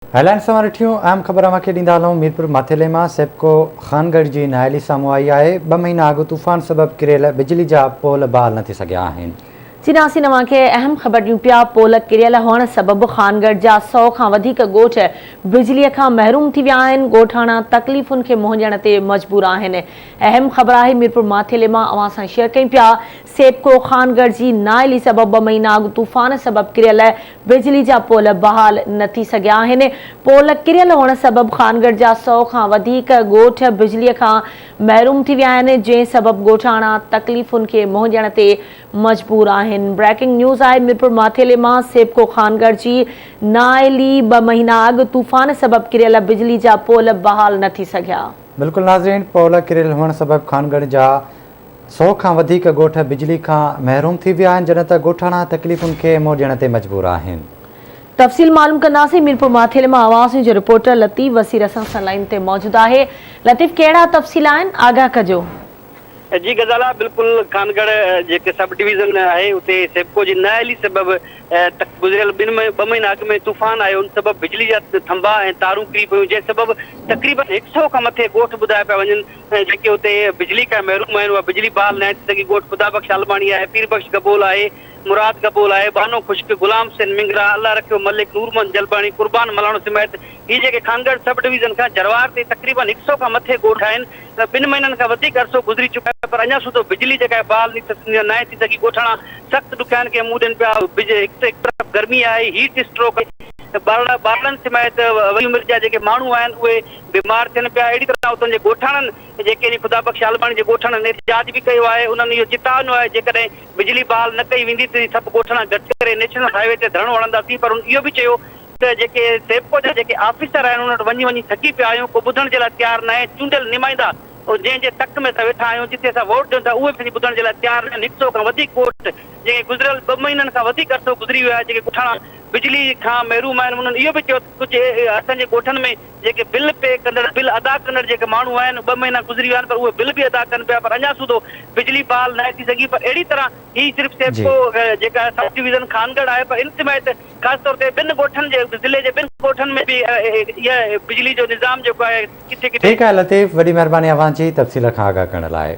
Headlines सां ॾिठियूं अहम ख़बर खे ॾींदा हलूं। मीरपुर माथेले में सेप्को खानगढ़ की नाअहली साम्हूं आई है। 2 महीना अॻु तूफ़ान सबब किरियल बिजली जा पोल बहाल न थी सघिया आहिनि। चिनासी नवां खे अहम ख़बर ॾियूं पिया। पोल किरियल हुअण सबबि खानगढ़ जा 100 खां वधीक ॻोठ बिजलीअ खां महरूम थी विया आहिनि। ॻोठाणा तकलीफ़ुनि खे मुंहुं ॾियण ते मजबूर आहिनि। अहम ख़बर आहे मीरपुर माथेले मां अवां सां शेयर कयूं पिया। सेप्को खानगढ़ जी नाअहली सबबि 2 महीना अॻु तूफ़ान सबबि किरियल बिजली जा पोल बहाल न थी सघिया आहिनि। पोल किरियल हुअण सबबि खानगढ़ जा 100 खां वधीक ॻोठ बिजलीअ खां महरूम थी विया आहिनि, जंहिं सबबि ॻोठाणा तकलीफ़ुनि खे मुंहुं ॾियण ते मजबूर आहिनि। ब्रेकिंग न्यूज़ आहे मीरपुर माथेले मां सेप्को खानगढ़ जी नाअहली 2 महीना अॻु तूफ़ान सबबि किरियल बिजली जा पोल बहाल न थी सघिया। बिल्कुलु नाज़रीन, पोल किरियल हुअण सबबि खानगढ़ जा 100 खां वधीक ॻोठ बिजली खां महरूम थी विया आहिनि, जॾहिं त ॻोठाणा तकलीफ़ुनि खे मुंहुं ॾियण ते मजबूर आहिनि। तफ़सील मालूम कंदासीं। मीरपुर माथेले मां आवाज़ न्यूज़ जो रिपोर्टर लतीफ़ वसीर असां सां लाइन ते मौजूदु आहे। लतीफ़, कहिड़ा तफ़सील आहिनि, आगाह कजो। जी गज़ाला, बिल्कुल खानगढ़ जेके सब डिवीज़न है उते सेप्को जी नाअहली सबब गुज़रियल 2 महीना अॻु में तूफ़ान आयो, उन सबब बिजली जा थंभा ऐं तारूं किरी पयूं, जंहिं सबब तक़रीबन 100 खां मथे ॻोठ ॿुधाया पिया वञनि जेके उते बिजली खां महरूम आहिनि। उहा बिजली बहाल न थी सघी। ॻोठ ख़ुदाबख़्श आलमाणी आहे, पीरबख़्श गबोल आहे, मुराद गबोल आहे, बानो खुश्क, गुलाम हुसैन मिंगरा, अल्लाह रखियो मलिक, नूरमन जलबाणी, कुर्बान मलाणो समेत ही जेके खानगढ़ सब डिवीज़न खां जरवार ते तक़रीबन 100 खां मथे ॻोठ आहिनि। 2 महीननि खां वधीक अरसो गुज़री चुका है, पर अञा सुधो बिजली जेका आहे बहाल न थी सघी। ॻोठाणा सख़्तु ॾुखियाइनि खे मुंहुं ॾियनि पिया। हिक तरफ़ गर्मी आहे, हीट स्ट्रोक, ॿारनि समेत वॾी उमिरि जा जेके माण्हू आहिनि उहे बीमार थियनि पिया। अहिड़ी तरह उतां जे ॻोठाणनि जेके ख़ुदाबख़्श आलमाणी जे ॻोठाणनि एहतिजाज बि कयो आहे। उन्हनि इहो चितावनो आहे जेकॾहिं बिजली बहाल न कई वेंदी त सभु ॻोठाणा गॾु करे नेशनल हाईवे ते धरणो हणंदासीं। पर इहो बि चयो त जेके सेप्को जा जेके ऑफिसर आहिनि उन वटि वञी तथी पिया आहियूं, को ॿुधण जे लाइ तयारु न आहे। चूंडियल नुमाइंदा जंहिंजे तक में असां वेठा आहियूं, जिते असां वोट ॾियूं था, उहे बि ॿुधण जे लाइ तयारु आहिनि। 100 खां वधीक ॻोठ जेके गुज़रियल 2 महीननि खां वधीक अरसो गुज़री वियो आहे, जेके ॻोठाणा बिजली खां महरूम आहिनि। उन्हनि इहो बि चयो कुझु असांजे ॻोठनि में जेके बिल पे कंदड़, बिल अदा कंदड़ जेके माण्हू आहिनि, 2 महीना गुज़री विया आहिनि, पर उहे बिल बि अदा कनि पिया, पर अञा सुधो बिजली बहाल न थी सघी। पर अहिड़ी तरह ही सिर्फ़ु सेप्को जेका सब डिवीज़न खानगढ़ आहे, पर इन समेत ख़ासि तौर ते 2 ॻोठनि जे ज़िले जे 2 ॻोठनि में बि इहा बिजली जो निज़ाम जेको आहे किथे किथे। ठीकु आहे लतीफ़, वॾी महिरबानी अवां जी तफ़सील खां आगाह करण लाइ।